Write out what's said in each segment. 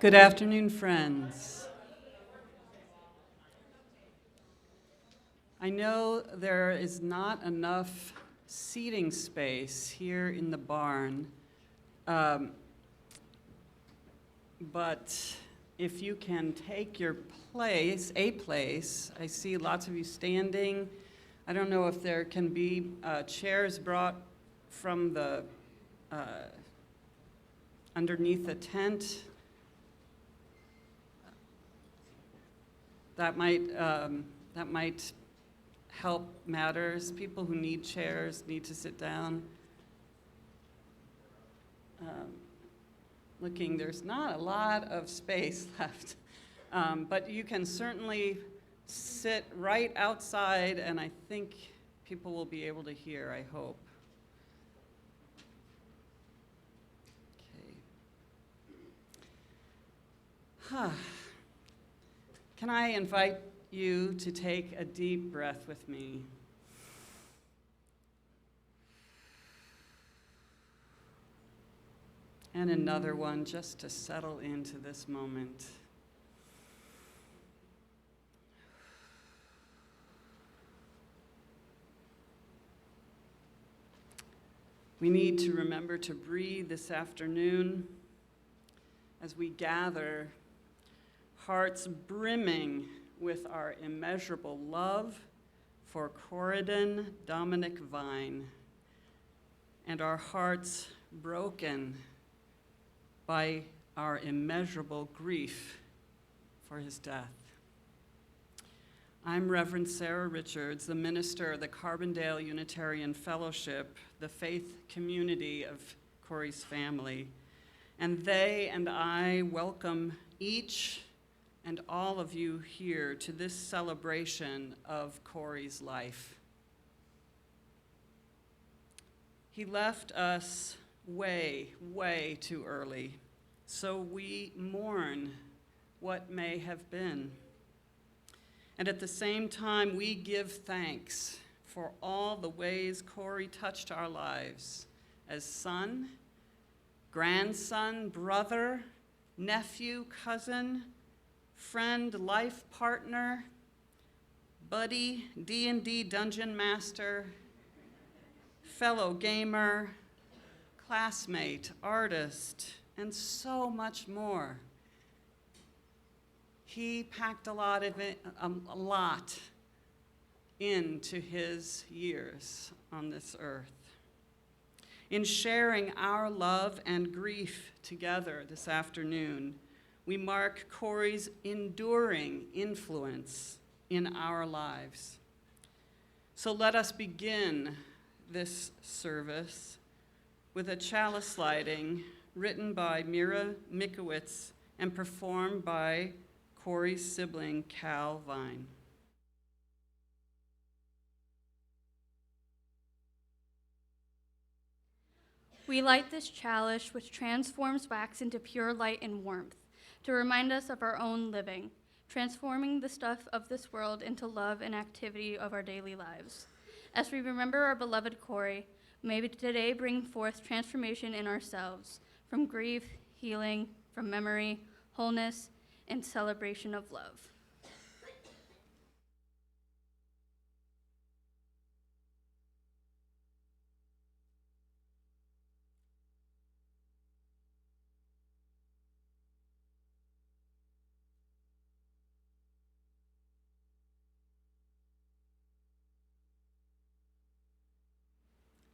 Good afternoon, friends. I know there is not enough seating space here in the barn, but if you can take your place, I see lots of you standing. I don't know if there can be chairs brought from the underneath the tent. That might help matters. People who need chairs need to sit down. Looking, there's not a lot of space left, but you can certainly sit right outside, and I think people will be able to hear, I hope. Okay. Can I invite you to take a deep breath with me? And another one just to settle into this moment. We need to remember to breathe this afternoon as we gather, hearts brimming with our immeasurable love for Corydon Dominic Vine, and our hearts broken by our immeasurable grief for his death. I'm Reverend Sarah Richards, the minister of the Carbondale Unitarian Fellowship, the faith community of Corey's family, and they and I welcome each and all of you here to this celebration of Corey's life. He left us way, way too early, so we mourn what may have been. And at the same time, we give thanks for all the ways Corey touched our lives as son, grandson, brother, nephew, cousin, friend, life partner, buddy, D&D dungeon master, fellow gamer, classmate, artist, and so much more. He packed a lot into his years on this earth. In sharing our love and grief together this afternoon, we mark Corey's enduring influence in our lives. So let us begin this service with a chalice lighting written by Mira Mikowitz and performed by Corey's sibling, Cal Vine. We light this chalice which transforms wax into pure light and warmth, to remind us of our own living, transforming the stuff of this world into love and activity of our daily lives. As we remember our beloved Corey, may we today bring forth transformation in ourselves, from grief, healing, from memory, wholeness, and celebration of love.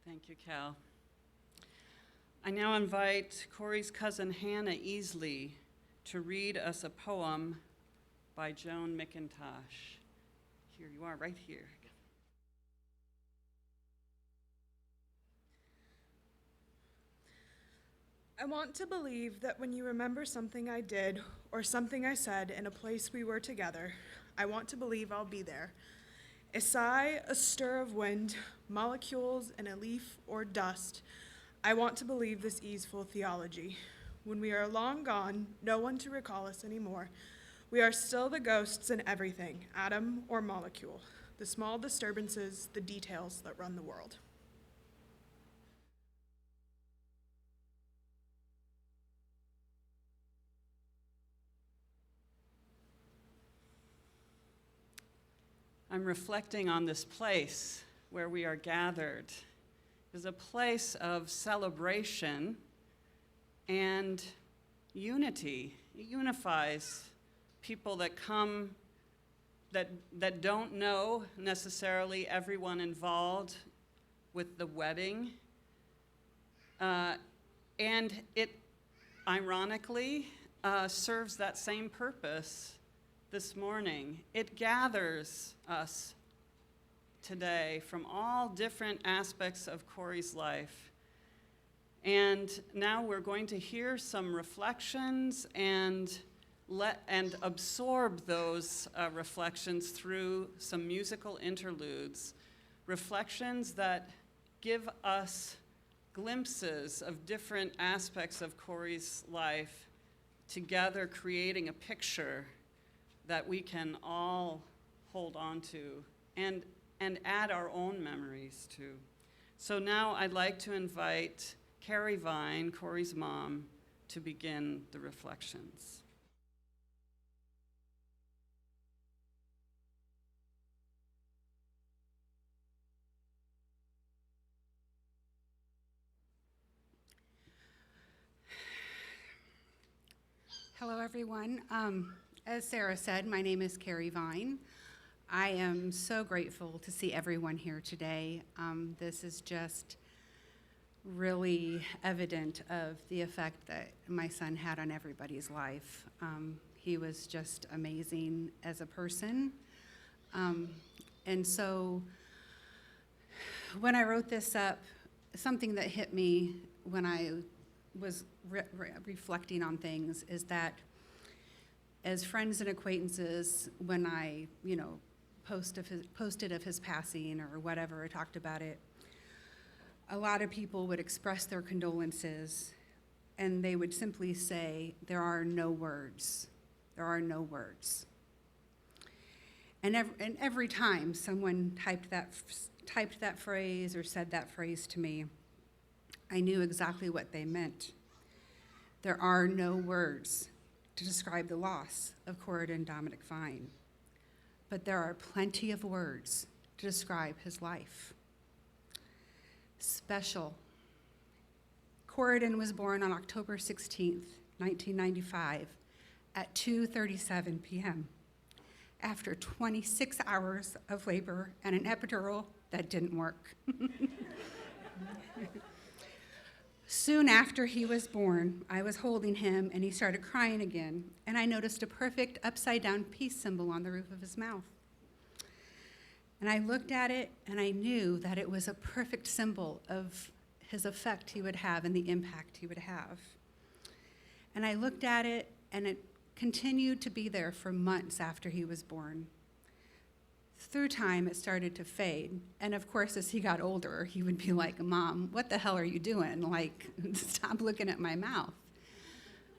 Thank you, Cal. I now invite Corey's cousin Hannah Easley to read us a poem by Joan McIntosh. Here you are, right here. I want to believe that when you remember something I did or something I said in a place we were together, I want to believe I'll be there. A sigh, a stir of wind, molecules in a leaf or dust. I want to believe this easeful theology. When we are long gone, no one to recall us anymore. We are still the ghosts in everything, atom or molecule, the small disturbances, the details that run the world. I'm reflecting on this place where we are gathered. It's a place of celebration and unity. It unifies people that come that don't know necessarily everyone involved with the wedding. And it, ironically, serves that same purpose this morning. It gathers us today from all different aspects of Corey's life. And now we're going to hear some reflections and absorb those reflections through some musical interludes, reflections that give us glimpses of different aspects of Corey's life, together creating a picture that we can all hold on to and add our own memories to. So now I'd like to invite Carrie Vine, Corey's mom, to begin the reflections. Hello, everyone. As Sarah said, my name is Carrie Vine. I am so grateful to see everyone here today. This is just really evident of the effect that my son had on everybody's life. He was just amazing as a person. And so when I wrote this up, something that hit me when I was reflecting on things is that as friends and acquaintances, when I, posted of his passing or whatever, I talked about it, a lot of people would express their condolences, and they would simply say, "There are no words. There are no words." And every time someone typed that phrase or said that phrase to me, I knew exactly what they meant. There are no words to describe the loss of Corydon Dominic Vine, but there are plenty of words to describe his life. Special. Corydon was born on October 16th, 1995, at 2:37 p.m. after 26 hours of labor and an epidural that didn't work. Soon after he was born, I was holding him and he started crying again, and I noticed a perfect upside-down peace symbol on the roof of his mouth. And I looked at it and I knew that it was a perfect symbol of his effect he would have and the impact he would have. And I looked at it and it continued to be there for months after he was born. Through time, it started to fade. And of course, as he got older, he would be like, "Mom, what the hell are you doing? Like, stop looking at my mouth."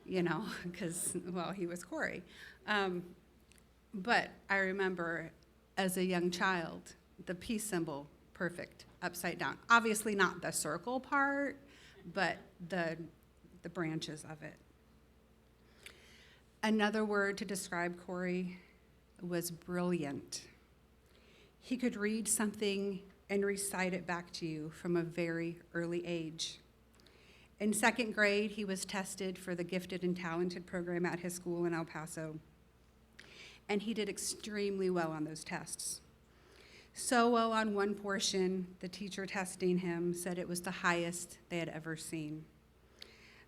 Because, well, he was Corey. But I remember as a young child, the peace symbol, perfect, upside down. Obviously not the circle part, but the branches of it. Another word to describe Corey was brilliant. He could read something and recite it back to you from a very early age. In second grade, he was tested for the Gifted and Talented program at his school in El Paso, and he did extremely well on those tests. So well on one portion, the teacher testing him said it was the highest they had ever seen.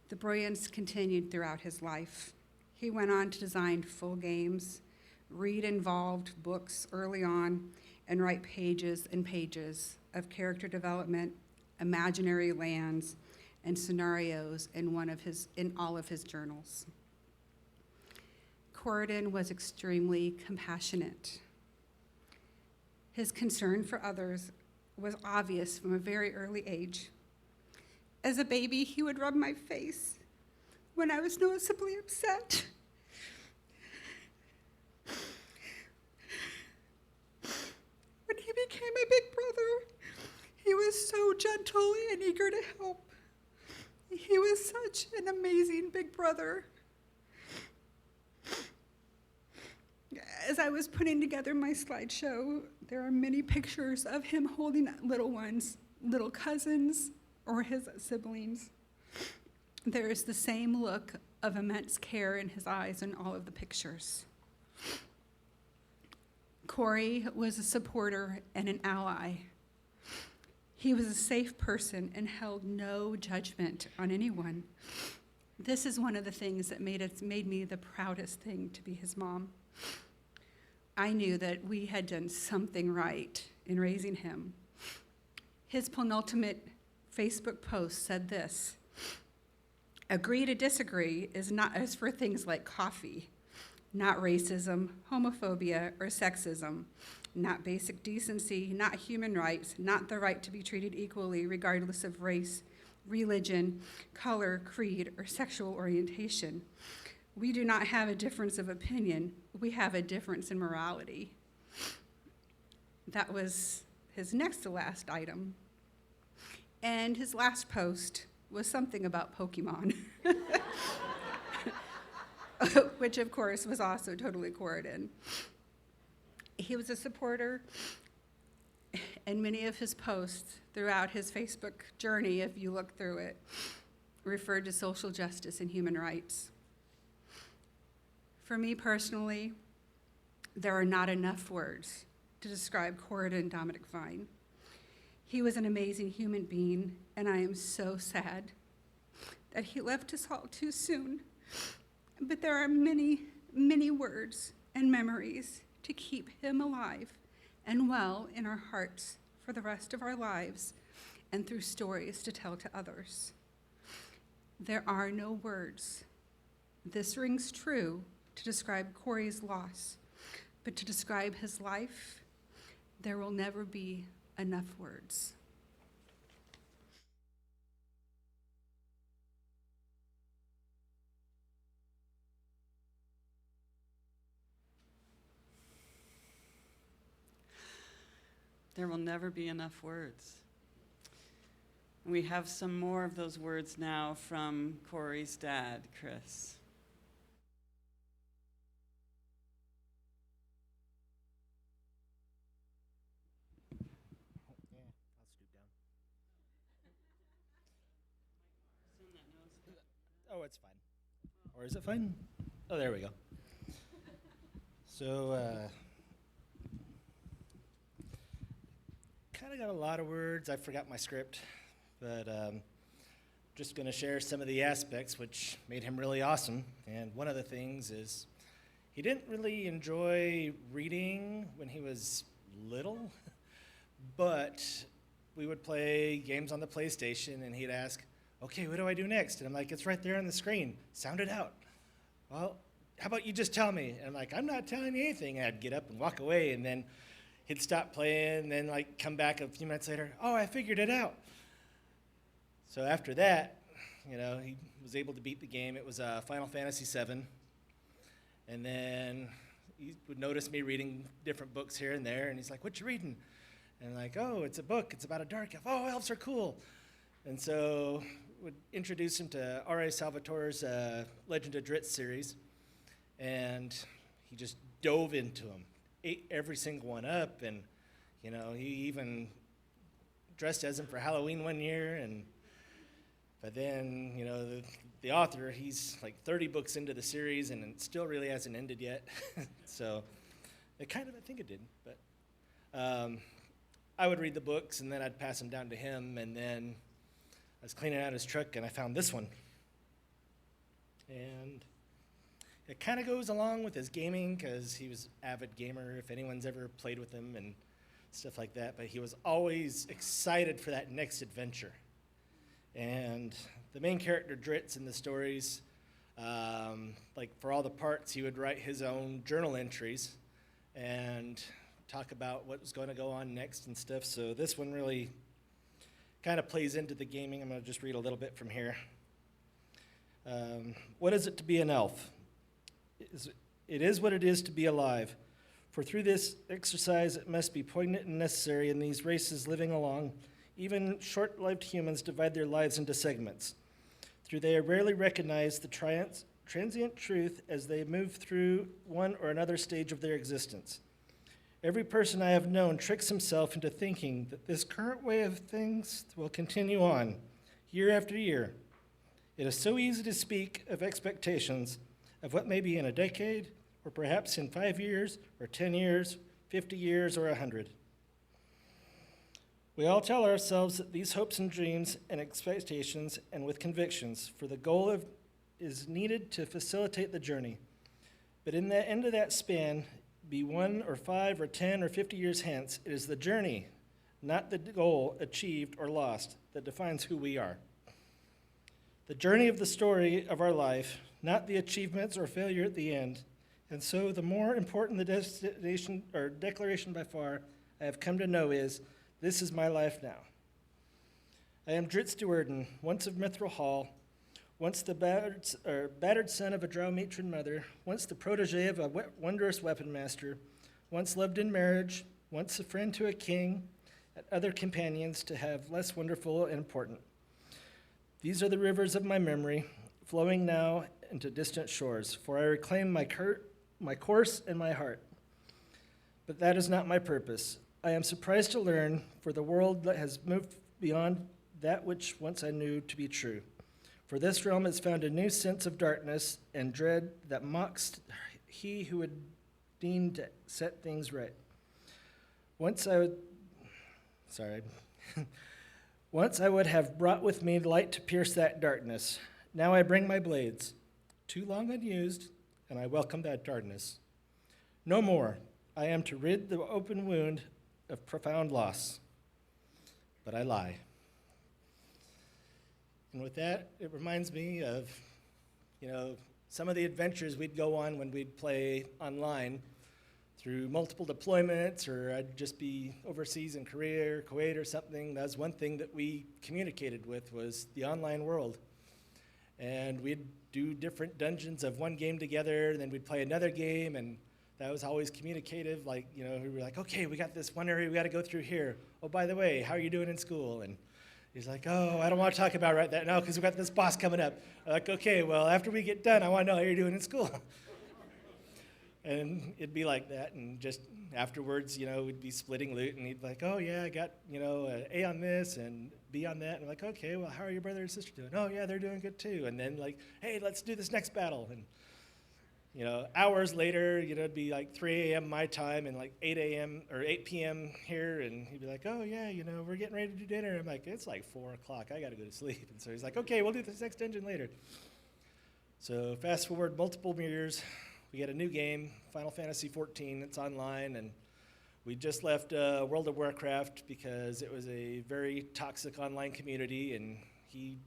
The brilliance continued throughout his life. He went on to design full games, read involved books early on, and write pages and pages of character development, imaginary lands, and scenarios in all of his journals. Corydon was extremely compassionate. His concern for others was obvious from a very early age. As a baby, he would rub my face when I was noticeably upset. When he became a big brother, he was so gentle and eager to help. He was such an amazing big brother. As I was putting together my slideshow, there are many pictures of him holding little ones, little cousins, or his siblings. There is the same look of immense care in his eyes in all of the pictures. Corey was a supporter and an ally. He was a safe person and held no judgment on anyone. This is one of the things that made me the proudest thing to be his mom. I knew that we had done something right in raising him. His penultimate Facebook post said this: "Agree to disagree is for things like coffee, not racism, homophobia, or sexism, not basic decency, not human rights, not the right to be treated equally regardless of race, religion, color, creed, or sexual orientation. We do not have a difference of opinion. We have a difference in morality." That was his next to last item. And his last post was something about Pokemon, which of course was also totally Corydon. He was a supporter, and many of his posts throughout his Facebook journey, if you look through it, referred to social justice and human rights. For me personally, there are not enough words to describe Corydon Dominic Vine. He was an amazing human being, and I am so sad that he left us all too soon. But there are many, many words and memories to keep him alive and well in our hearts for the rest of our lives and through stories to tell to others. There are no words. This rings true to describe Corey's loss, but to describe his life, there will never be enough words. There will never be enough words. We have some more of those words now from Corey's dad, Chris. Yeah, I'll stoop down. Oh, it's fine. Or is it fine? Oh, there we go. So, kind of got a lot of words. I forgot my script, but just going to share some of the aspects which made him really awesome. And one of the things is he didn't really enjoy reading when he was little, but we would play games on the PlayStation, and he'd ask, "Okay, what do I do next?" And I'm like, "It's right there on the screen. Sound it out." "Well, how about you just tell me?" And I'm like, "I'm not telling you anything." And I'd get up and walk away, and then he'd stop playing, and then like come back a few minutes later, "Oh, I figured it out." So after that, you know, he was able to beat the game. It was Final Fantasy VII. And then he would notice me reading different books here and there, and he's like, "What you reading?" And I'm like, "Oh, it's a book. It's about a dark elf." "Oh, elves are cool." And so would introduce him to R.A. Salvatore's Legend of Dritz series, and he just dove into them, ate every single one up, and you know, he even dressed as him for Halloween one year. But then, you know, the author, he's like 30 books into the series, and it still really hasn't ended yet. So it kind of, I think it did, but I would read the books, and then I'd pass them down to him, and then I was cleaning out his truck, and I found this one. And it kind of goes along with his gaming, because he was an avid gamer, if anyone's ever played with him and stuff like that. But he was always excited for that next adventure. And the main character, Dritz, in the stories, like for all the parts, he would write his own journal entries and talk about what was going to go on next and stuff. So this one really kind of plays into the gaming. I'm going to just read a little bit from here. What is it to be an elf? It is what it is to be alive. For through this exercise, it must be poignant and necessary in these races living along. Even short-lived humans divide their lives into segments. Through they rarely recognize the triumphs transient truth as they move through one or another stage of their existence. Every person I have known tricks himself into thinking that this current way of things will continue on, year after year. It is so easy to speak of expectations of what may be in a decade, or perhaps in 5 years, or 10 years, 50 years, or 100. We all tell ourselves that these hopes and dreams and expectations, and with convictions, for the goal is needed to facilitate the journey. But in the end of that span, be 1 or 5 or 10 or 50 years hence, it is the journey, not the goal achieved or lost, that defines who we are. The journey of the story of our life, not the achievements or failure at the end. And so the more important the destination or declaration by far I have come to know is, this is my life now. I am Drit Stewarden, once of Mithril Hall, once the battered son of a drow matron mother, once the protege of a wondrous weapon master, once loved in marriage, once a friend to a king, and other companions to have less wonderful and important. These are the rivers of my memory, flowing now into distant shores, for I reclaim my course and my heart. But that is not my purpose. I am surprised to learn, for the world has moved beyond that which once I knew to be true. For this realm has found a new sense of darkness and dread that mocks he who would deem to set things right. Once I would have brought with me light to pierce that darkness. Now I bring my blades, too long unused, and I welcome that darkness. No more. I am to rid the open wound of profound loss. But I lie. And with that, it reminds me of, some of the adventures we'd go on when we'd play online through multiple deployments, or I'd just be overseas in Korea or Kuwait or something. That was one thing that we communicated with, was the online world. And we'd do different dungeons of one game together, and then we'd play another game, and that was always communicative. We were like, okay, we got this one area we got to go through here. Oh, by the way, how are you doing in school? And he's like, oh, I don't want to talk about right now because we got this boss coming up. I'm like, okay, well, after we get done, I want to know how you're doing in school. And it'd be like that, and just afterwards, we'd be splitting loot, and he'd be like, oh, yeah, I got, an A on this and B on that. And I'm like, okay, well, how are your brother and sister doing? Oh, yeah, they're doing good, too. And then, hey, let's do this next battle. And, hours later, it'd be like 3 a.m. my time and 8 a.m. or 8 p.m. here, and he'd be like, oh, yeah, we're getting ready to do dinner. I'm like, it's 4 o'clock. I got to go to sleep. And so he's like, okay, we'll do this next dungeon later. So fast forward multiple years. We get a new game, Final Fantasy XIV. It's online, and we just left World of Warcraft because it was a very toxic online community, and he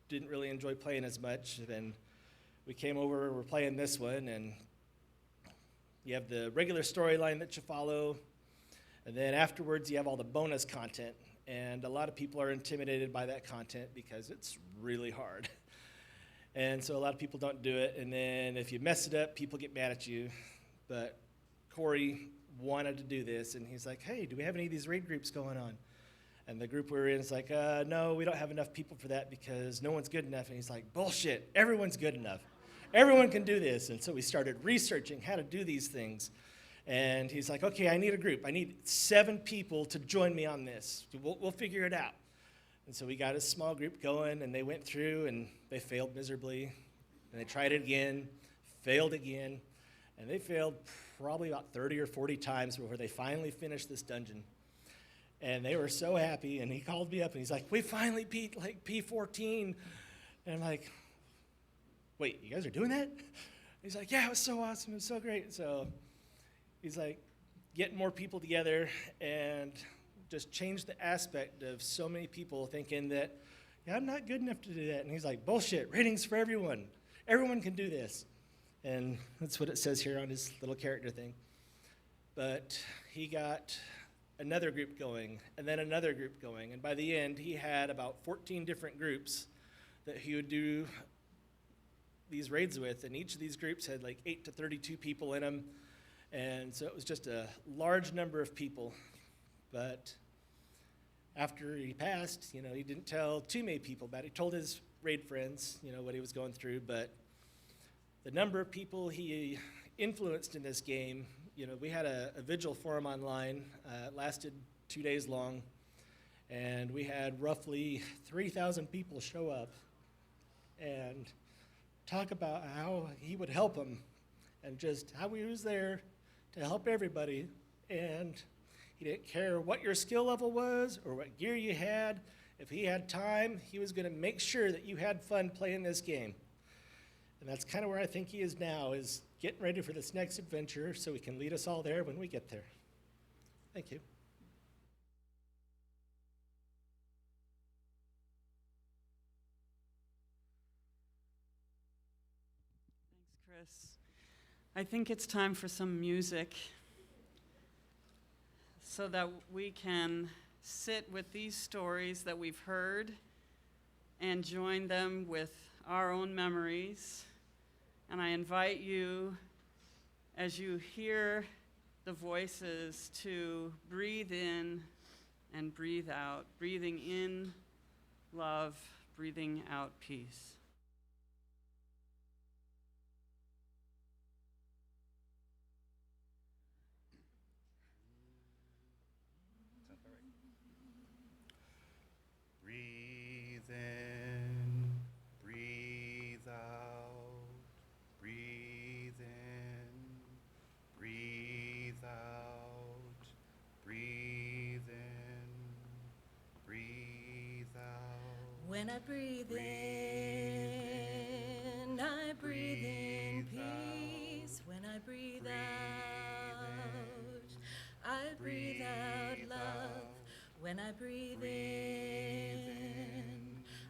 didn't really enjoy playing as much. Then we came over, we're playing this one, and you have the regular storyline that you follow, and then afterwards you have all the bonus content, and a lot of people are intimidated by that content because it's really hard. And so a lot of people don't do it, and then if you mess it up, people get mad at you. But Corey wanted to do this, and he's like, hey, do we have any of these raid groups going on? And the group we're in is like, no, we don't have enough people for that because no one's good enough. And he's like, bullshit, everyone's good enough. Everyone can do this. And so we started researching how to do these things. And he's like, okay, I need a group. I need 7 people to join me on this. We'll figure it out. And so we got a small group going, and they went through, and they failed miserably. And they tried it again, failed again. And they failed probably about 30 or 40 times before they finally finished this dungeon. And they were so happy, and he called me up, and he's like, we finally beat P14. And I'm like, wait, you guys are doing that? He's like, yeah, it was so awesome, it was so great. So he's like, getting more people together and just change the aspect of so many people thinking that, yeah, I'm not good enough to do that. And he's like, bullshit, ratings for everyone. Everyone can do this. And that's what it says here on his little character thing. But he got another group going, and then another group going. And by the end, he had about 14 different groups that he would do these raids with. And each of these groups had 8 to 32 people in them. And so it was just a large number of people. But after he passed, he didn't tell too many people about it. He told his raid friends, what he was going through. But the number of people he influenced in this game. We had a vigil for him online. It lasted 2 days long, and we had roughly 3,000 people show up and talk about how he would help them and just how he was there to help everybody. And he didn't care what your skill level was or what gear you had. If he had time, he was going to make sure that you had fun playing this game. And that's kind of where I think he is now, is getting ready for this next adventure so he can lead us all there when we get there. Thank you. Thanks, Chris. I think it's time for some music so that we can sit with these stories that we've heard and join them with our own memories. And I invite you, as you hear the voices, to breathe in and breathe out, breathing in love, breathing out peace. Breathe in, breathe out, breathe in, breathe out, breathe in, breathe out. When I breathe in, I breathe in peace. When I breathe out, I breathe out love. When I breathe in,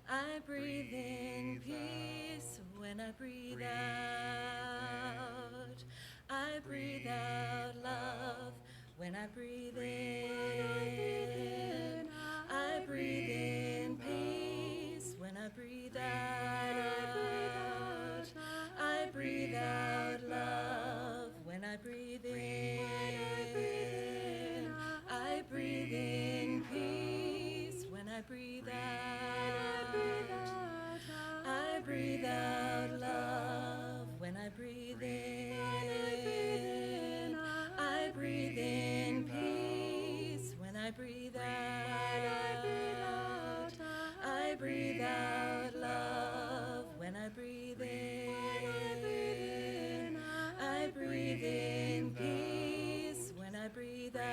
I breathe in peace. When I breathe out, I breathe out love. When I breathe in, I breathe in peace. When I breathe out, I breathe out love. When I breathe in, I breathe in peace. When I breathe out, I breathe out love. When I breathe in, I breathe in peace. When I breathe out, I breathe out love. When I breathe in, I breathe in peace. When I breathe out,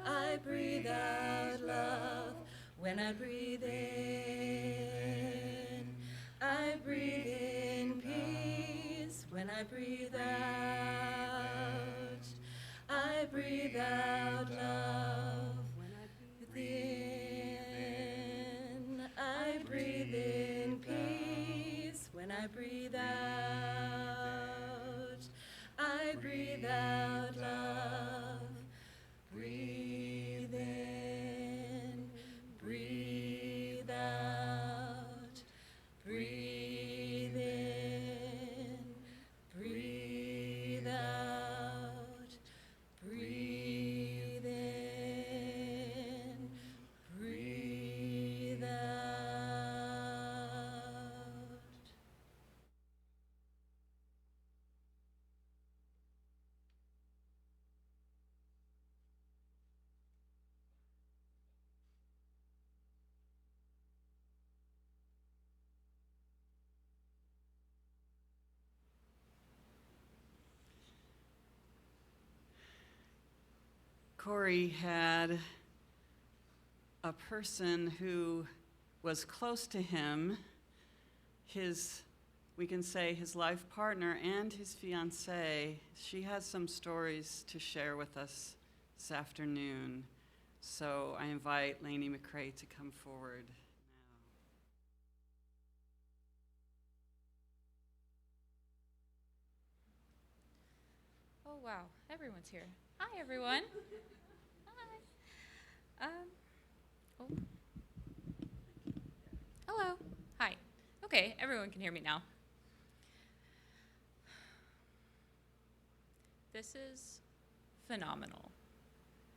I breathe out love. When I breathe in, I breathe in peace. When I breathe out, I breathe out love. When I breathe in, I breathe in peace. When I breathe out, I breathe out love. Breathe in, breathe out, breathe in, breathe out, breathe in, breathe out. Corey had a person who was close to him, we can say his life partner and his fiancée. She has some stories to share with us this afternoon. So I invite Laney McCrary to come forward now. Oh, wow. Everyone's here. Hi, everyone. Hi. Oh. Hello. Hi. Okay, everyone can hear me now. This is phenomenal.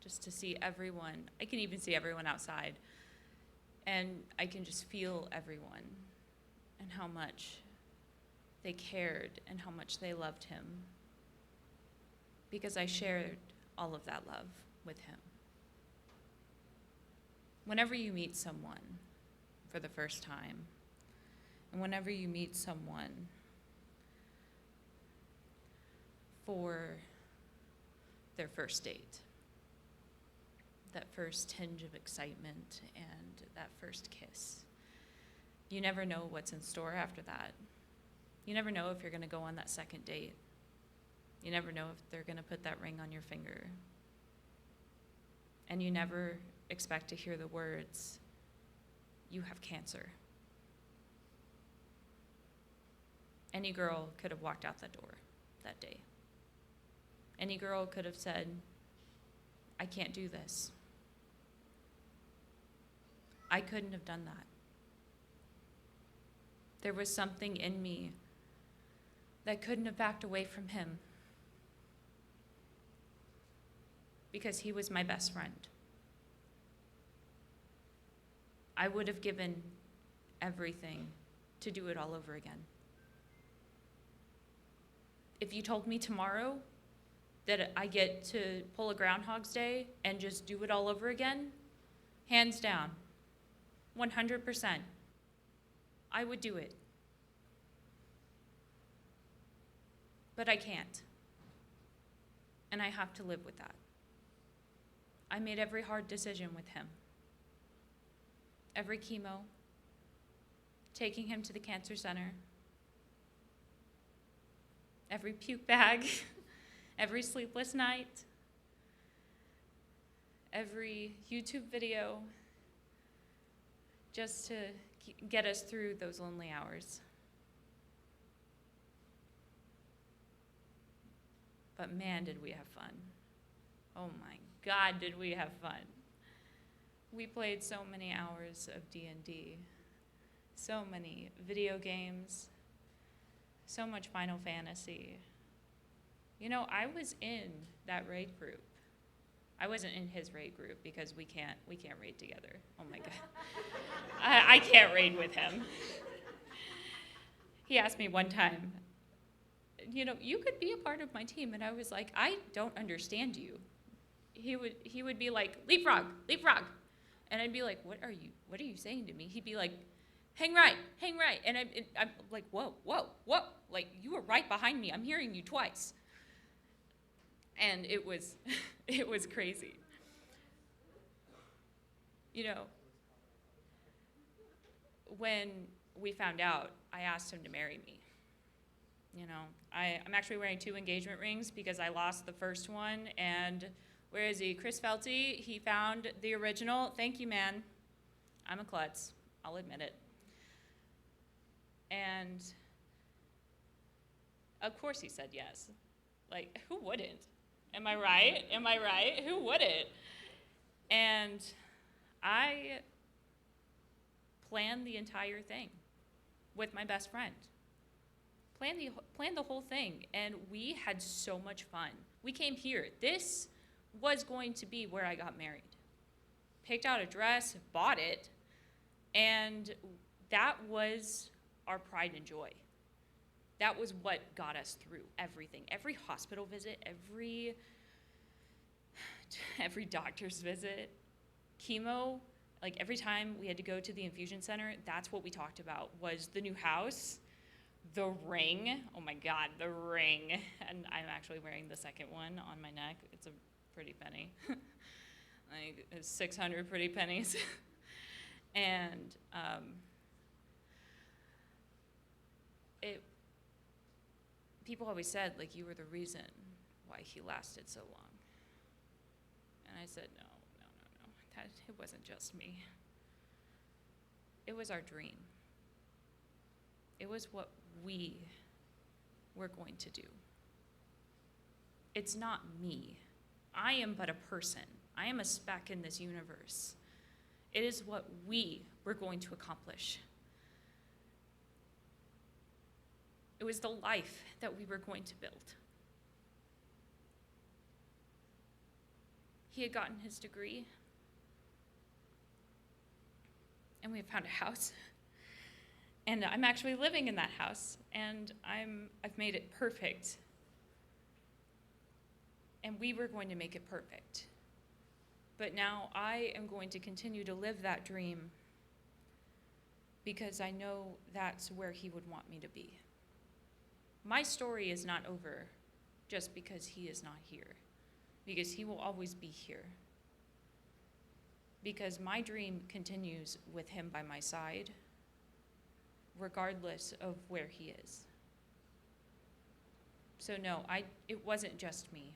Just to see everyone. I can even see everyone outside. And I can just feel everyone and how much they cared and how much they loved him, because I shared all of that love with him. Whenever you meet someone for the first time, and whenever you meet someone for their first date, that first tinge of excitement and that first kiss, you never know what's in store after that. You never know if you're going to go on that second date. You never know if they're going to put that ring on your finger. And you never expect to hear the words, "You have cancer." Any girl could have walked out that door that day. Any girl could have said, "I can't do this." I couldn't have done that. There was something in me that couldn't have backed away from him, because he was my best friend. I would have given everything to do it all over again. If you told me tomorrow that I get to pull a Groundhog's Day and just do it all over again, hands down, 100%, I would do it. But I can't. And I have to live with that. I made every hard decision with him. Every chemo, taking him to the cancer center, every puke bag, every sleepless night, every YouTube video, just to get us through those lonely hours. But man, did we have fun. Oh my God, did we have fun. We played so many hours of D&D, so many video games, so much Final Fantasy. You know, I was in that raid group. I wasn't in his raid group because we can't raid together. Oh my God. I can't raid with him. He asked me one time, you know, you could be a part of my team. And I was like, I don't understand you. He would be like, leapfrog, leapfrog. And I'd be like, what are you saying to me? He'd be like, hang right. And I'm like, whoa. Like, you were right behind me. I'm hearing you twice. And it was crazy. You know, when we found out, I asked him to marry me. You know, I'm actually wearing 2 engagement rings because I lost the first one. And where is he? Chris Felty, he found the original. Thank you, man. I'm a klutz. I'll admit it. And of course he said yes. Like, who wouldn't? Am I right? Who wouldn't? And I planned the entire thing with my best friend. Planned the whole thing, and we had so much fun. We came here. This was going to be where I got married. Picked out a dress, bought it, and that was our pride and joy. That was what got us through everything. Every hospital visit, every doctor's visit, chemo, like every time we had to go to the infusion center, that's what we talked about, was the new house, the ring. Oh my God, the ring. And I'm actually wearing the second one on my neck. It's a pretty penny. Like, it's 600 pretty pennies. And people always said, like, you were the reason why he lasted so long. And I said, no, it wasn't just me. It was our dream. It was what we were going to do. It's not me. I am but a person. I am a speck in this universe. It is what we were going to accomplish. It was the life that we were going to build. He had gotten his degree, and we had found a house, And I'm actually living in that house, and I've made it perfect. And we were going to make it perfect. But now I am going to continue to live that dream because I know that's where he would want me to be. My story is not over just because he is not here, because he will always be here. Because my dream continues with him by my side, regardless of where he is. So no, it wasn't just me.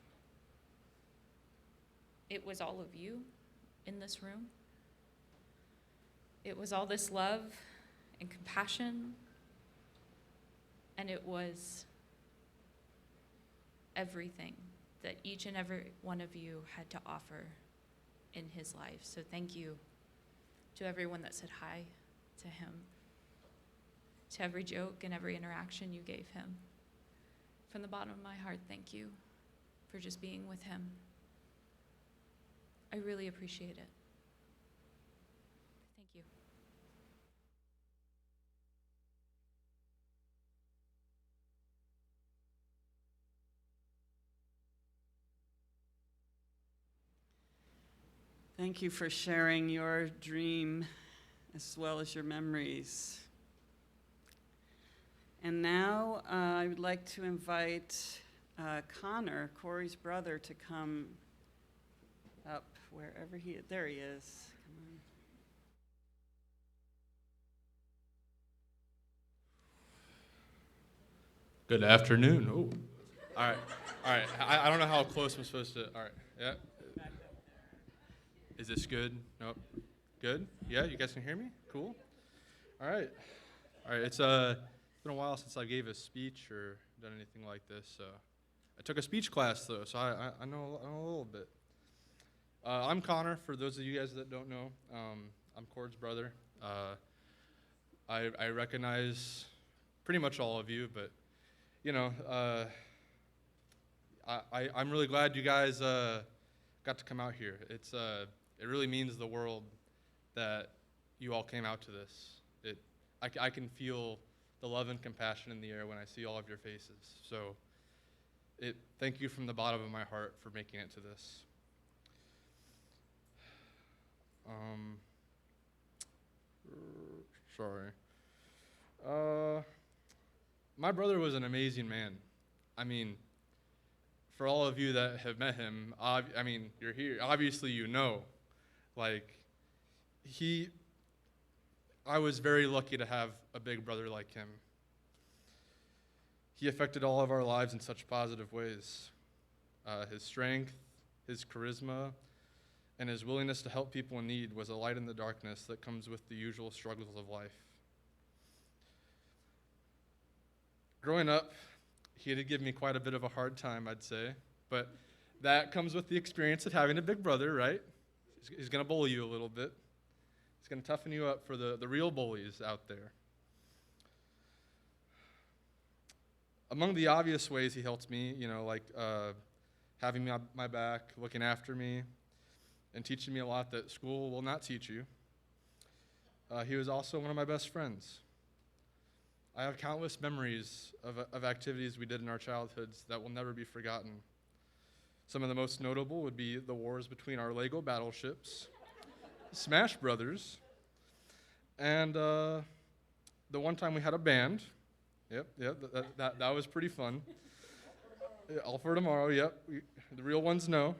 It was all of you in this room. It was all this love and compassion, and it was everything that each and every one of you had to offer in his life. So thank you to everyone that said hi to him, to every joke and every interaction you gave him. From the bottom of my heart, thank you for just being with him. I really appreciate it. Thank you. Thank you for sharing your dream as well as your memories. And now I would like to invite Connor, Corey's brother, to come up wherever there he is. Come on. Good afternoon. Oh, all right, all right. I don't know how close I'm supposed to. All right, yeah. Is this good? Nope. Good? Yeah, you guys can hear me? Cool. All right. All right, it's been a while since I gave a speech or done anything like this. So I took a speech class though, so I know a little bit. I'm Connor. For those of you guys that don't know, I'm Cord's brother. I recognize pretty much all of you, but you know, I'm really glad you guys got to come out here. It really means the world that you all came out to this. I can feel the love and compassion in the air when I see all of your faces. So thank you from the bottom of my heart for making it to this. Sorry. My brother was an amazing man. I mean, for all of you that have met him, I mean, you're here. Obviously, you know. Like, I was very lucky to have a big brother like him. He affected all of our lives in such positive ways. His strength, his charisma, and his willingness to help people in need was a light in the darkness that comes with the usual struggles of life. Growing up, he did give me quite a bit of a hard time, I'd say, but that comes with the experience of having a big brother, right? He's going to bully you a little bit. He's going to toughen you up for the real bullies out there. Among the obvious ways he helped me, you know, like having my back, looking after me, and teaching me a lot that school will not teach you. He was also one of my best friends. I have countless memories of activities we did in our childhoods that will never be forgotten. Some of the most notable would be the wars between our Lego battleships, Smash Brothers, and the one time we had a band. Yep, that was pretty fun. All for tomorrow, yep. The real ones know.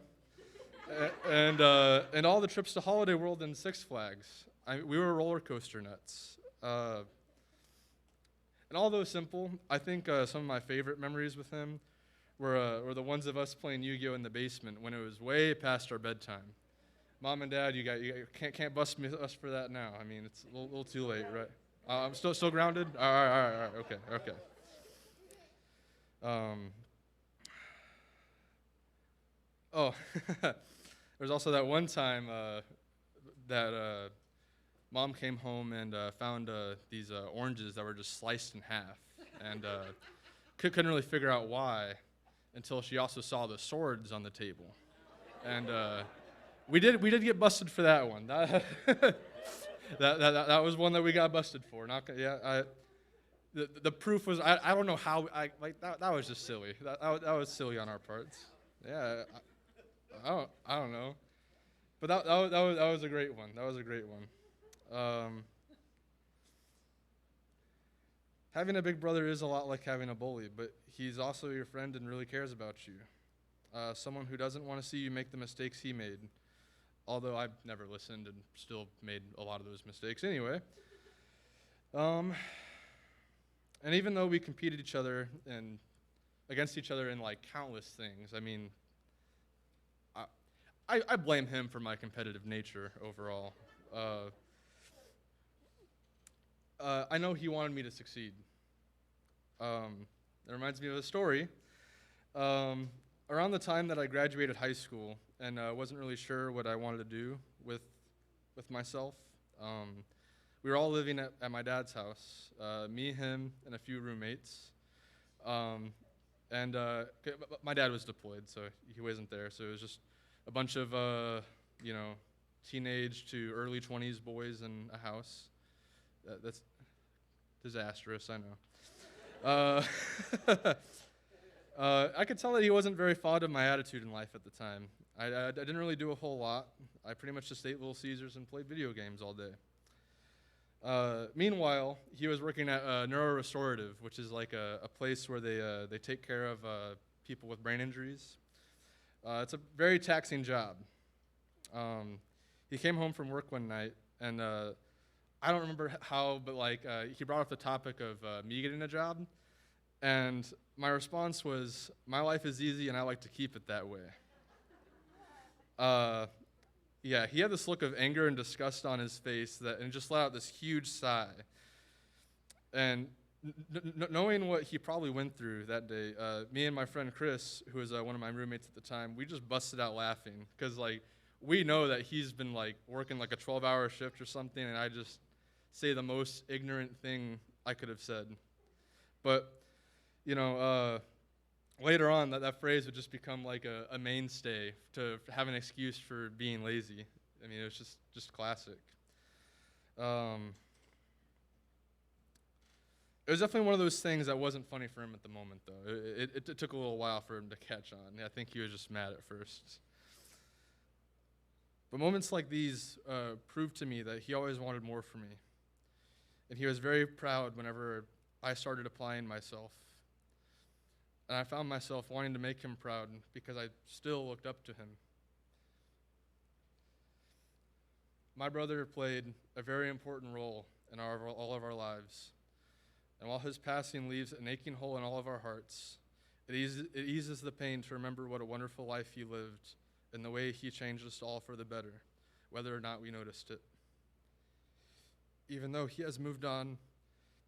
And all the trips to Holiday World and Six Flags. We were roller coaster nuts. And although simple, I think some of my favorite memories with him were the ones of us playing Yu-Gi-Oh! In the basement when it was way past our bedtime. Mom and Dad, you can't bust us for that now. I mean, it's a little too late, right? I'm still grounded? All right, okay. There's also that one time that Mom came home and found these oranges that were just sliced in half, and couldn't really figure out why until she also saw the swords on the table, and we did get busted for that one. That was one that we got busted for. the proof was, I don't know how, that was just silly. That was silly on our parts. Yeah, I don't know. But that was a great one. That was a great one. Having a big brother is a lot like having a bully, but he's also your friend and really cares about you. Someone who doesn't want to see you make the mistakes he made, although I've never listened and still made a lot of those mistakes anyway. And even though we competed against each other in like countless things, I mean, I blame him for my competitive nature overall. I know he wanted me to succeed. It reminds me of a story. Around the time that I graduated high school and wasn't really sure what I wanted to do with myself, we were all living at my dad's house, me, him, and a few roommates. My dad was deployed, so he wasn't there. So it was just a bunch of, teenage to early 20s boys in a house. That's disastrous, I know. I could tell that he wasn't very fond of my attitude in life at the time. I didn't really do a whole lot. I pretty much just ate Little Caesars and played video games all day. Meanwhile, he was working at Neurorestorative, which is like a place where they take care of people with brain injuries. It's a very taxing job. He came home from work one night, and I don't remember how, but he brought up the topic of me getting a job, and my response was, "My life is easy, and I like to keep it that way." Yeah, he had this look of anger and disgust on his face and just let out this huge sigh. And knowing what he probably went through that day, me and my friend Chris, who was one of my roommates at the time, we just busted out laughing because we know that he's been working a 12-hour shift or something, and I just say the most ignorant thing I could have said. But later on, that phrase would just become a mainstay to have an excuse for being lazy. I mean, it was just classic. It was definitely one of those things that wasn't funny for him at the moment, though. It took a little while for him to catch on. I think he was just mad at first. But moments like these proved to me that he always wanted more for me. And he was very proud whenever I started applying myself. And I found myself wanting to make him proud because I still looked up to him. My brother played a very important role in all of our lives. And while his passing leaves an aching hole in all of our hearts, it eases the pain to remember what a wonderful life he lived and the way he changed us all for the better, whether or not we noticed it. Even though he has moved on,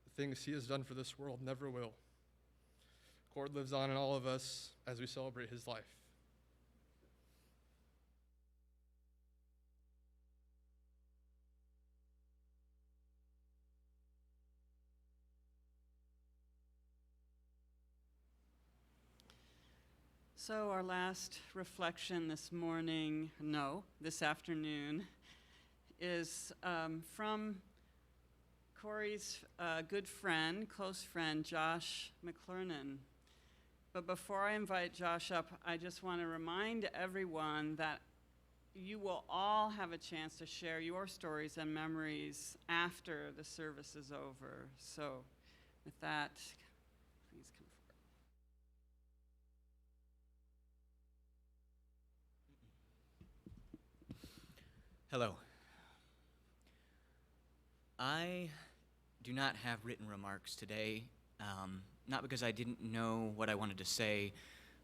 the things he has done for this world never will. Cord lives on in all of us as we celebrate his life. So our last reflection this afternoon, is from Corey's good friend, close friend, Josh McLernon. But before I invite Josh up, I just want to remind everyone that you will all have a chance to share your stories and memories after the service is over. So with that, please come forward. Hello. I do not have written remarks today, not because I didn't know what I wanted to say,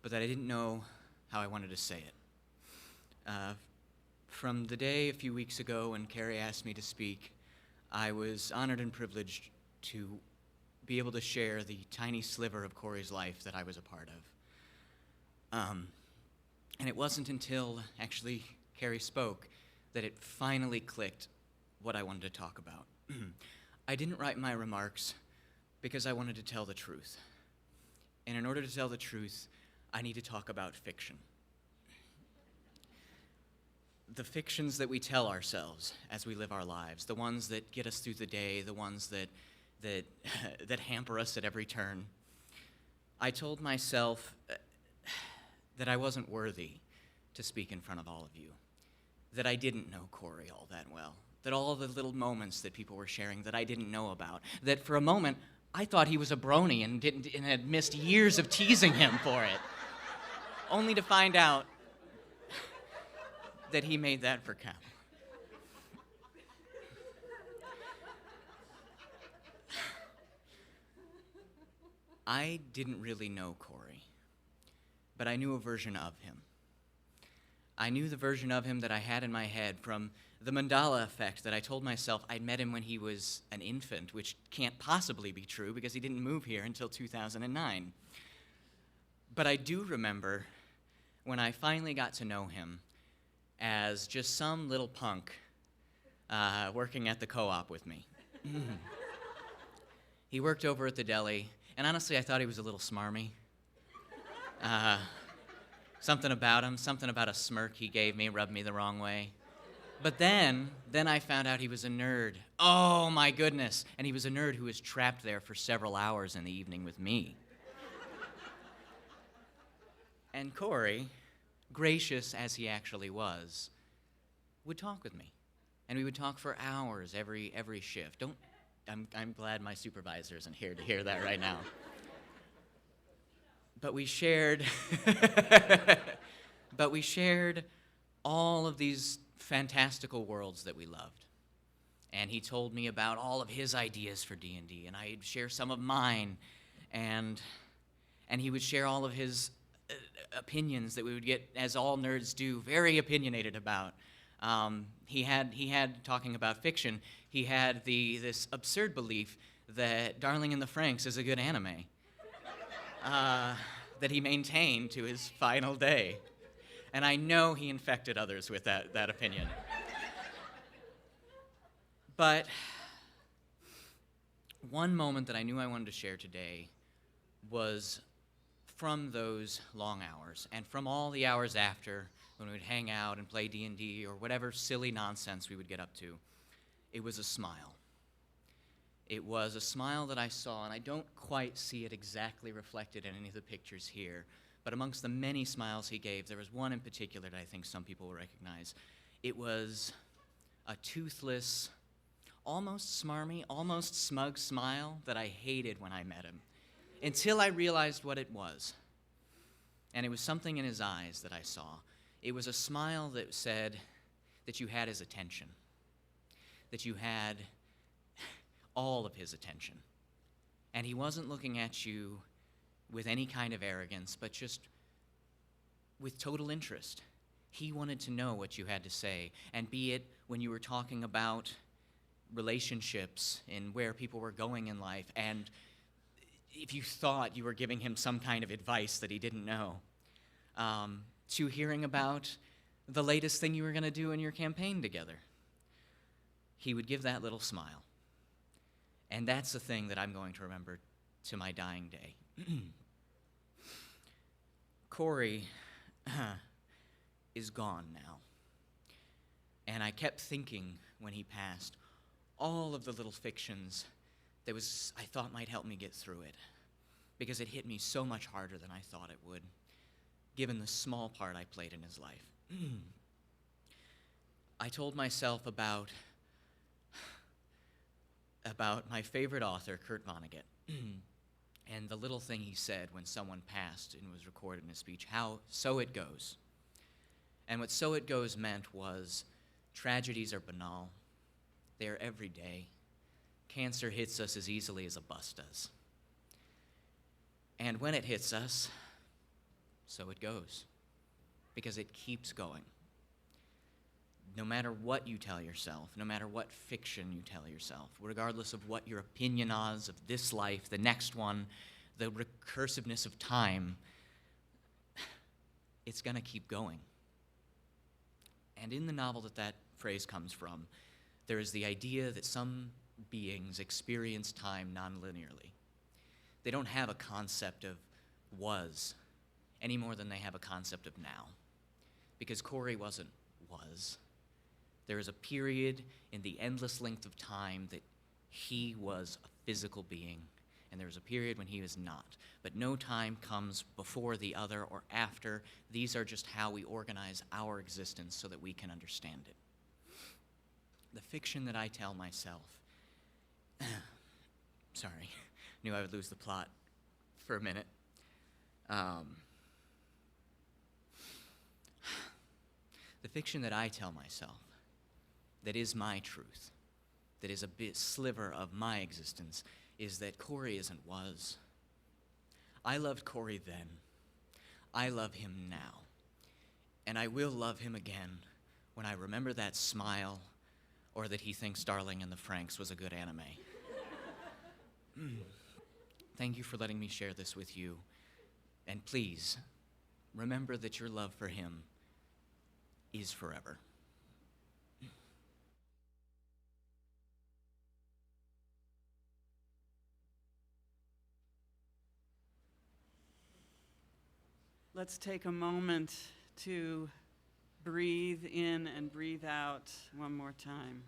but that I didn't know how I wanted to say it. From the day a few weeks ago when Carrie asked me to speak, I was honored and privileged to be able to share the tiny sliver of Corey's life that I was a part of. And it wasn't until actually Carrie spoke that it finally clicked what I wanted to talk about. I didn't write my remarks because I wanted to tell the truth. And in order to tell the truth, I need to talk about fiction. The fictions that we tell ourselves as we live our lives, the ones that get us through the day, the ones that that, that hamper us at every turn. I told myself that I wasn't worthy to speak in front of all of you, that I didn't know Corey all that well, that all the little moments that people were sharing that I didn't know about, that for a moment I thought he was a brony and had missed years of teasing him for it, only to find out that he made that for Cal. I didn't really know Corey, but I knew a version of him. I knew the version of him that I had in my head from the Mandela effect that I told myself I'd met him when he was an infant, which can't possibly be true because he didn't move here until 2009. But I do remember when I finally got to know him as just some little punk working at the co-op with me. He worked over at the deli, and honestly, I thought he was a little smarmy. Something about him, something about a smirk he gave me rubbed me the wrong way. But then I found out he was a nerd. Oh my goodness. And he was a nerd who was trapped there for several hours in the evening with me. And Corey, gracious as he actually was, would talk with me. And we would talk for hours every shift. I'm glad my supervisor isn't here to hear that right now. But we shared all of these fantastical worlds that we loved. And he told me about all of his ideas for D&D, and I'd share some of mine, and he would share all of his opinions that we would get, as all nerds do, very opinionated about. He had talking about fiction, he had this absurd belief that Darling in the Franxx is a good anime. That he maintained to his final day. And I know he infected others with that opinion. But one moment that I knew I wanted to share today was from those long hours and from all the hours after when we would hang out and play D&D or whatever silly nonsense we would get up to. It was a smile. It was a smile that I saw, and I don't quite see it exactly reflected in any of the pictures here, but amongst the many smiles he gave, there was one in particular that I think some people will recognize. It was a toothless, almost smarmy, almost smug smile that I hated when I met him, until I realized what it was. And it was something in his eyes that I saw. It was a smile that said that you had his attention, that you had all of his attention. And he wasn't looking at you with any kind of arrogance, but just with total interest. He wanted to know what you had to say, and be it when you were talking about relationships and where people were going in life, and if you thought you were giving him some kind of advice that he didn't know, to hearing about the latest thing you were going to do in your campaign together. He would give that little smile. And that's the thing that I'm going to remember to my dying day. Corey is gone now. And I kept thinking when he passed, all of the little fictions that I thought might help me get through it, because it hit me so much harder than I thought it would, given the small part I played in his life. I told myself about my favorite author, Kurt Vonnegut, and the little thing he said when someone passed and was recorded in his speech, how so it goes. And what so it goes meant was tragedies are banal. They are every day. Cancer hits us as easily as a bus does. And when it hits us, so it goes, because it keeps going. No matter what you tell yourself, no matter what fiction you tell yourself, regardless of what your opinion is of this life, the next one, the recursiveness of time, it's going to keep going. And in the novel that phrase comes from, there is the idea that some beings experience time non-linearly. They don't have a concept of was any more than they have a concept of now. Because Corey wasn't was. There is a period in the endless length of time that he was a physical being, and there was a period when he was not. But no time comes before the other or after. These are just how we organize our existence so that we can understand it. The fiction that I tell myself, sorry, knew I would lose the plot for a minute. The fiction that I tell myself, that is my truth, that is a bit sliver of my existence, is that Corey isn't was. I loved Corey then. I love him now. And I will love him again when I remember that smile or that he thinks Darling in the Franxx was a good anime. Thank you for letting me share this with you. And please, remember that your love for him is forever. Let's take a moment to breathe in and breathe out one more time.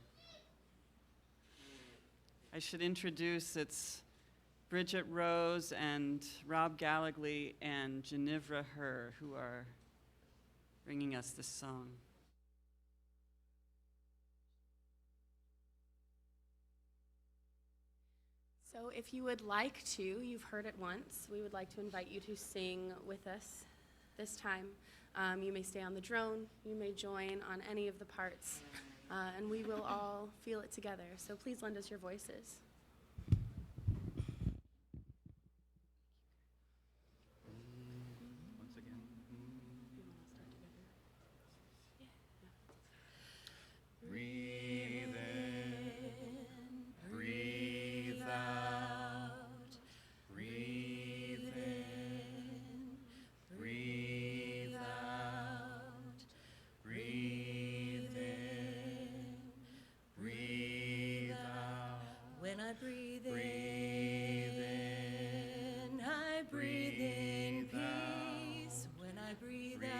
I should introduce, it's Bridget Rose and Rob Gallegly and Ginivra Herr who are bringing us this song. So if you would like to, you've heard it once, we would like to invite you to sing with us this time. You may stay on the drone, you may join on any of the parts, and we will all feel it together. So please lend us your voices. Once again. Breathe in, breathe out. Breathe in, breathe out. Breathe in, breathe out. When I breathe in, I breathe in peace. When I breathe out,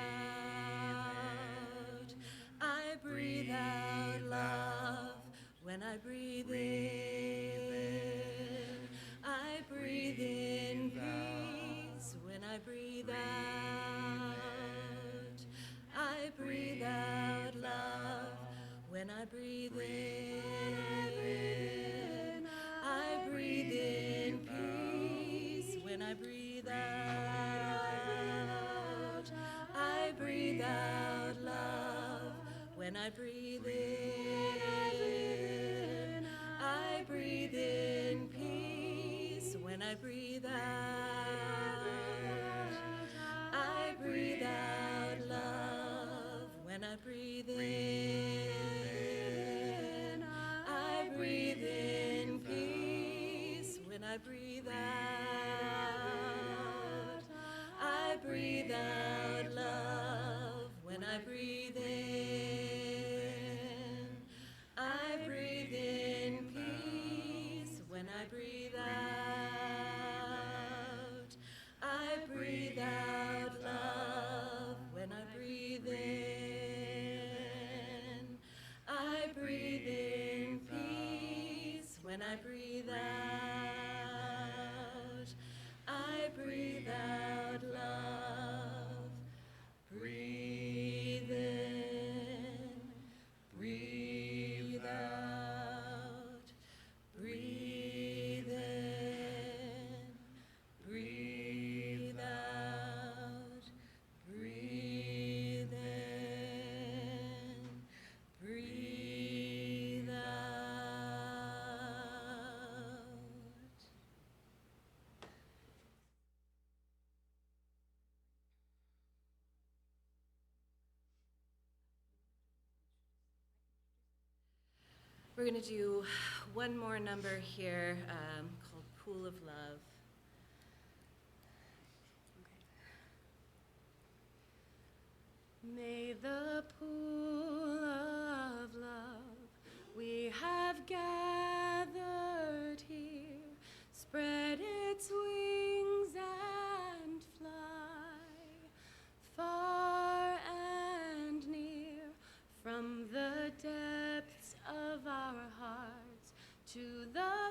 I breathe out love. When I breathe in, I breathe in peace. When I breathe out, I breathe out love. When I breathe in, I breathe in peace. When I breathe out, I breathe out love. When I breathe in, I breathe in peace. When I breathe out, I breathe out love. When I breathe in, I breathe in peace. When I breathe out, I breathe out love. When I breathe in, I breathe in peace. When I breathe out, I breathe out love. When I breathe in, I breathe in peace. When I breathe out, I breathe out love. Breathe in, breathe out. Breathe in, breathe out. Breathe in, breathe out. We're going to do one more number here called Pool of Love. May the pool of love we have gathered here spread its wings and fly far and near from the depths of our hearts to the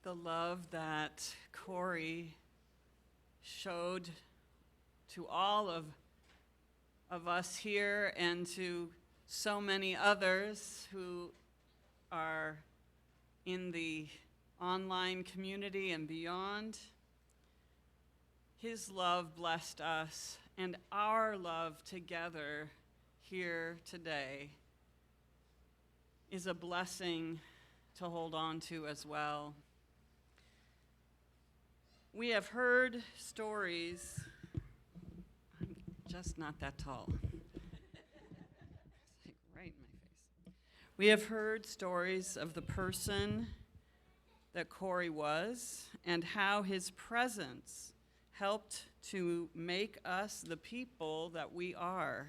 the love that Corey showed to all of us here and to so many others who are in the online community and beyond. His love blessed us, and our love together here today is a blessing to hold on to as well. We have heard stories. I'm just not that tall. Right in my face. We have heard stories of the person that Corey was and how his presence helped to make us the people that we are.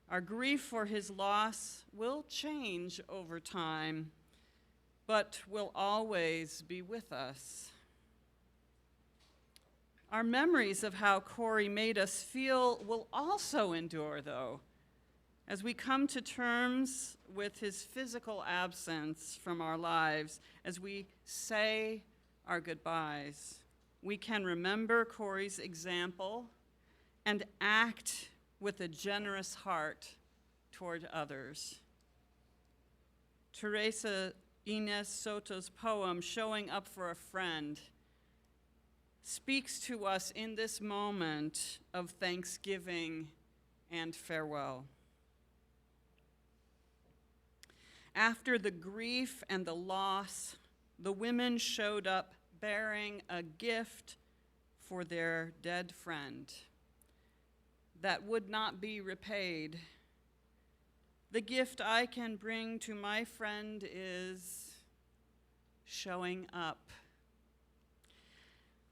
Our grief for his loss will change over time, but will always be with us. Our memories of how Corey made us feel will also endure, though, as we come to terms with his physical absence from our lives, as we say our goodbyes. We can remember Corey's example and act with a generous heart toward others. Teresa Inés Soto's poem, Showing Up for a Friend, speaks to us in this moment of thanksgiving and farewell. After the grief and the loss, the women showed up bearing a gift for their dead friend that would not be repaid. The gift I can bring to my friend is showing up.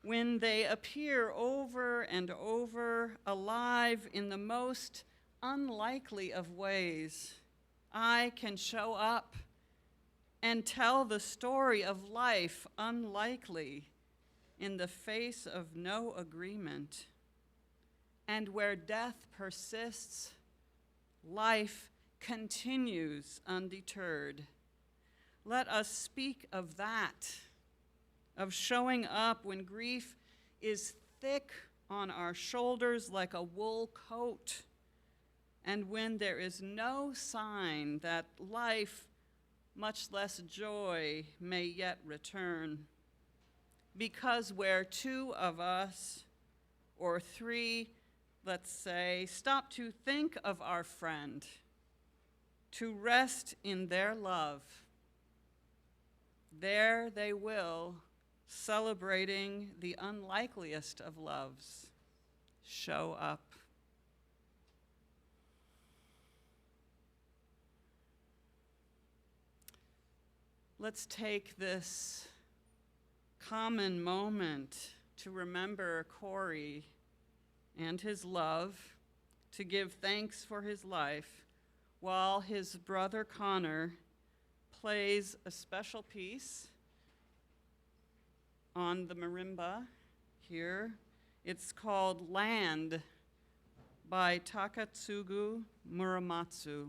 When they appear over and over, alive in the most unlikely of ways, I can show up and tell the story of life unlikely in the face of no agreement. And where death persists, life continues undeterred. Let us speak of that, of showing up when grief is thick on our shoulders like a wool coat, and when there is no sign that life, much less joy, may yet return. Because where two of us, or three, let's say, stop to think of our friend, to rest in their love, there they will, celebrating the unlikeliest of loves, show up. Let's take this common moment to remember Corey and his love, to give thanks for his life, while his brother Connor plays a special piece on the marimba here. It's called Land by Takatsugu Muramatsu.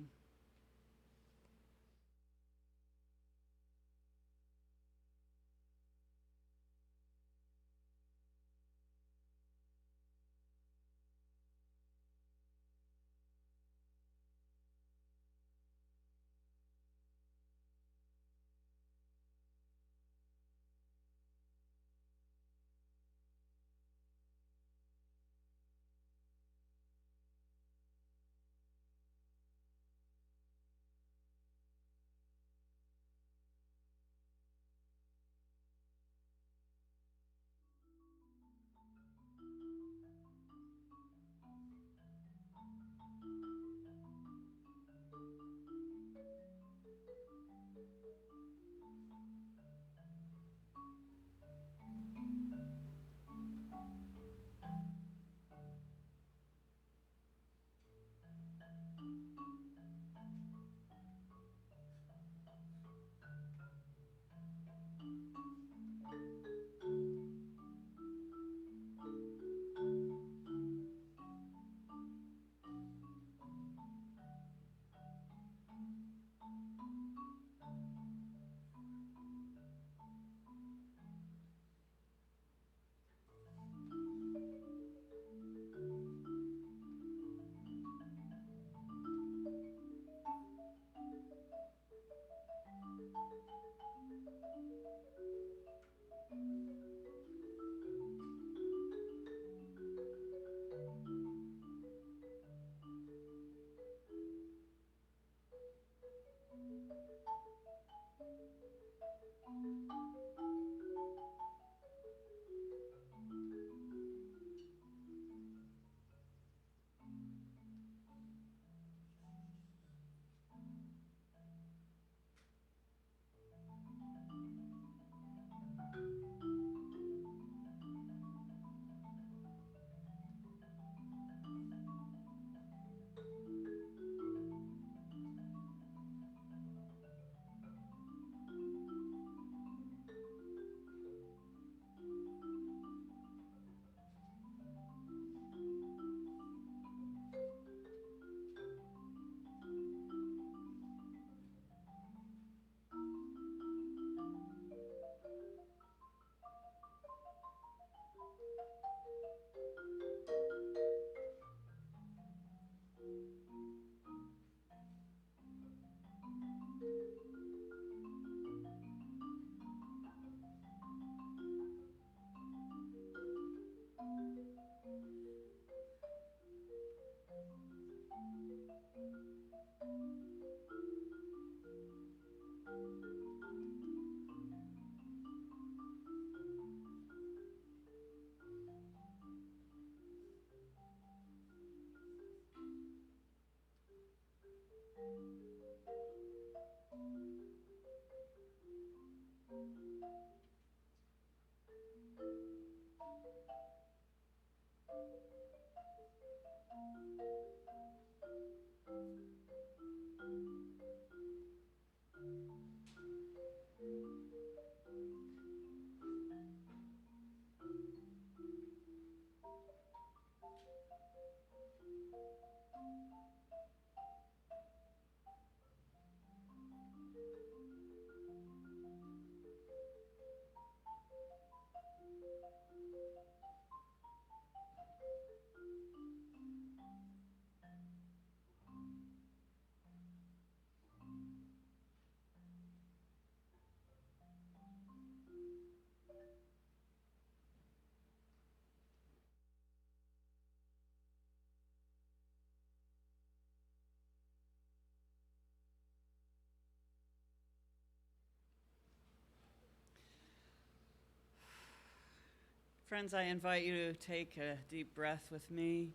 Friends, I invite you to take a deep breath with me.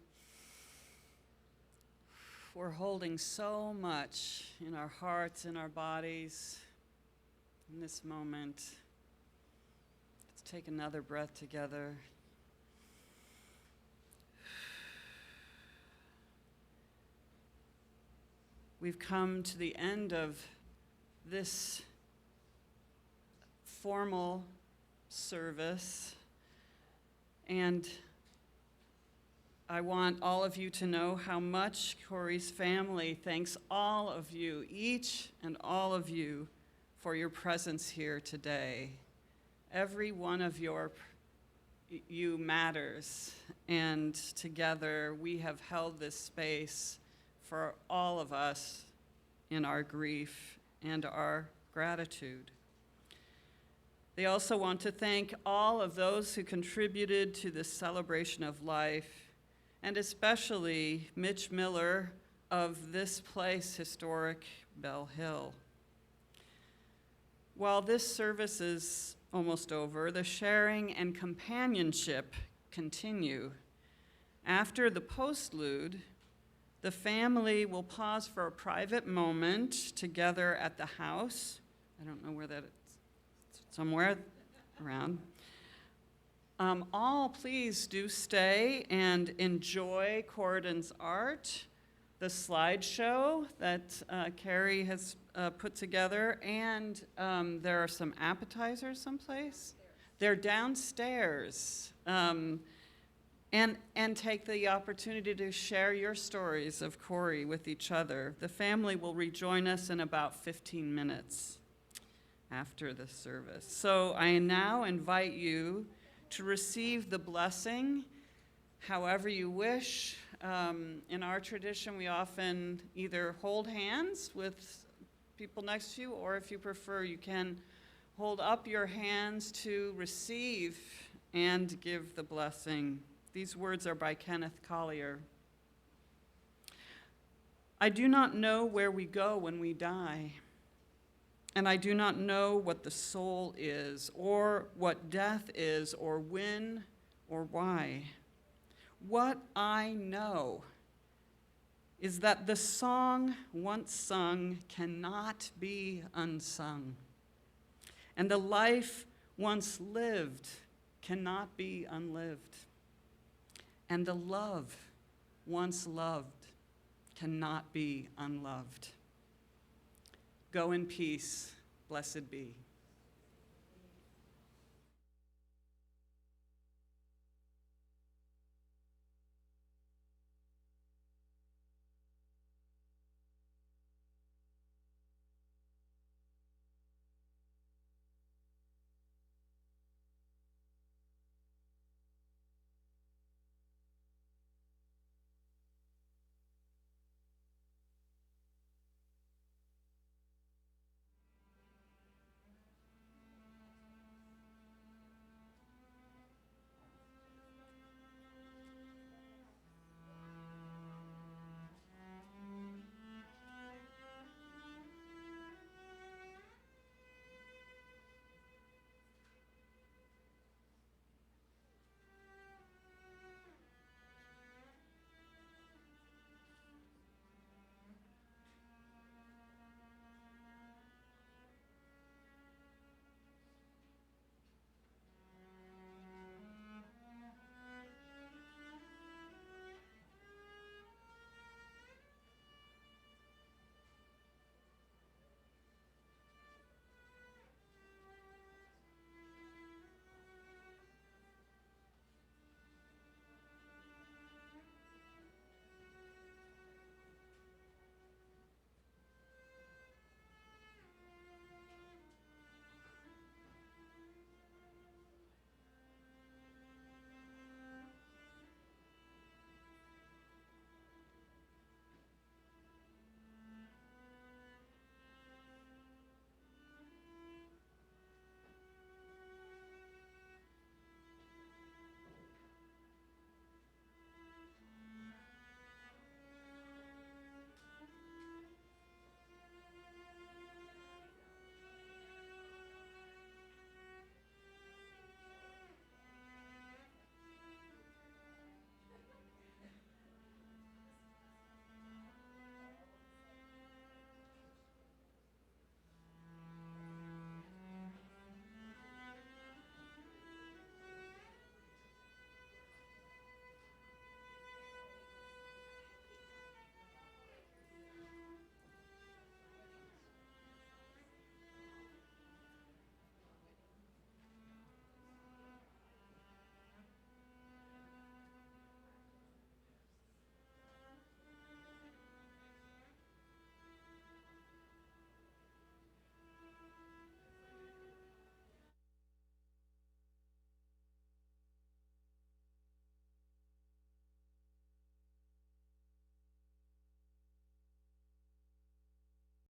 We're holding so much in our hearts, in our bodies, in this moment. Let's take another breath together. We've come to the end of this formal service, and I want all of you to know how much Corey's family thanks all of you, each and all of you, for your presence here today. Every one of you matters, and together we have held this space for all of us in our grief and our gratitude. They also want to thank all of those who contributed to this celebration of life, and especially Mitch Miller of this place, historic Bell Hill. While this service is almost over, the sharing and companionship continue. After the postlude, the family will pause for a private moment together at the house. I don't know where that is. Somewhere around. All please do stay and enjoy Corydon's art, the slideshow that Carrie has put together, and there are some appetizers someplace. They're downstairs. And take the opportunity to share your stories of Corey with each other. The family will rejoin us in about 15 minutes after the service. So I now invite you to receive the blessing however you wish. In our tradition, we often either hold hands with people next to you, or if you prefer, you can hold up your hands to receive and give the blessing. These words are by Kenneth Collier. I do not know where we go when we die, and I do not know what the soul is, or what death is, or when, or why. What I know is that the song once sung cannot be unsung, and the life once lived cannot be unlived, and the love once loved cannot be unloved. Go in peace. Blessed be.